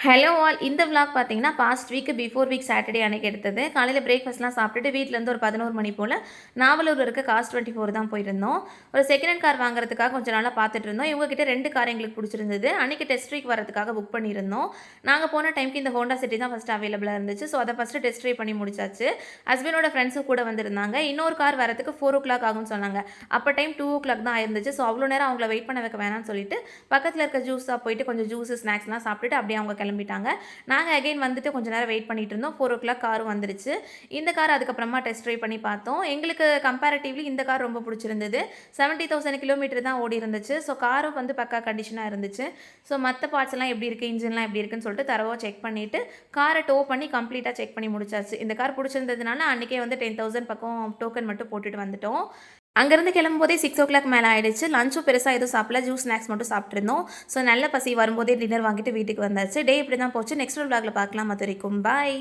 Hello all இந்த vlog பார்த்தீங்கன்னா past week before week Saturday அன்னைக்கு எடுத்தது. காலையில் பிரேக்ஃபாஸ்ட்லாம் சாப்பிட்டுட்டு வீட்டிலேருந்து ஒரு 11 மணி போல் நாவலூர் இருக்க காஸ் 24 தான் போயிருந்தோம். ஒரு செகண்ட் ஹேண்ட் கார் வாங்குறதுக்காக கொஞ்சம் நாளாக பார்த்துட்டு இருந்தோம். இவங்க கிட்ட 2 கார் எங்களுக்கு பிடிச்சிருந்தது. அன்றைக்கி டெஸ்ட் ட்ரைவ் வரதுக்காக புக் பண்ணியிருந்தோம். நாங்கள் போன டைமுக்கு இந்த ஹோண்டா சிட்டி தான் ஃபஸ்ட்டு அவைலபிளாக இருந்துச்சு. ஸோ அதை ஃபஸ்ட்டு டெஸ்ட் ட்ரைவ் பண்ணி முடிச்சாச்சு. ஹஸ்பண்டோட ஃப்ரெண்ட்ஸும் கூட வந்திருந்தாங்க. இன்னொரு கார் வரதுக்கு 4 ஆகும்னு சொன்னாங்க. அப்போ டைம் 2 தான் ஆயிருந்துச்சு. ஸோ அவ்வளோ நேரம் அவங்கள வெயிட் பண்ண வைக்க வேணாம்னு சொல்லிட்டு பக்கத்தில் இருக்க ஜூஸாக போயிட்டு கொஞ்சம் ஜூஸு ஸ்நாக்ஸ்லாம் சாப்பிட்டுட்டு அப்படியே அவங்க கிளம்பிட்டாங்க. நாங்கள் அகைன் வந்துட்டு கொஞ்சம் நேரம் வெயிட் பண்ணிட்டு இருந்தோம். 4 காரும் வந்துருச்சு. இந்த கார் அதுக்கப்புறமா டெஸ்ட் ட்ரைவ் பண்ணி பார்த்தோம். எங்களுக்கு கம்பேரிட்டிவ்லி இந்த கார் ரொம்ப பிடிச்சிருந்தது. 70,000 கிலோமீட்டர் தான் ஓடி இருந்துச்சு. ஸோ காரும் வந்து பக்கா கண்டிஷனாக இருந்துச்சு. ஸோ மற்ற பார்ட்ஸ் எல்லாம் எப்படி இருக்குது, இன்ஜின்லாம் எப்படி இருக்குன்னு சொல்லிட்டு தரவாக செக் பண்ணிவிட்டு காரை டோ பண்ணி கம்ப்ளீட்டாக செக் பண்ணி முடிச்சாச்சு. இந்த கார் பிடிச்சிருந்ததுனால அன்றைக்கே வந்து 10,000 பக்கம் டோக்கன் மட்டும் போட்டுட்டு வந்துட்டோம். அங்கேருந்து கிளம்பும்போதே 6 மேலே ஆகிடுச்சு. லஞ்சும் பெருசாக எதுவும் சாப்பிடல, ஜூஸ் ஸ்நாக்ஸ் மட்டும் சாப்பிட்ருந்தோம். ஸோ நல்ல பசி வரும்போதே டின்னர் வாங்கிட்டு வீட்டுக்கு வந்தாச்சு. டே இப்படி தான் போச்சு. நெக்ஸ்ட் விளாகில் பார்க்கலாம். அது வரைக்கும் பாய்.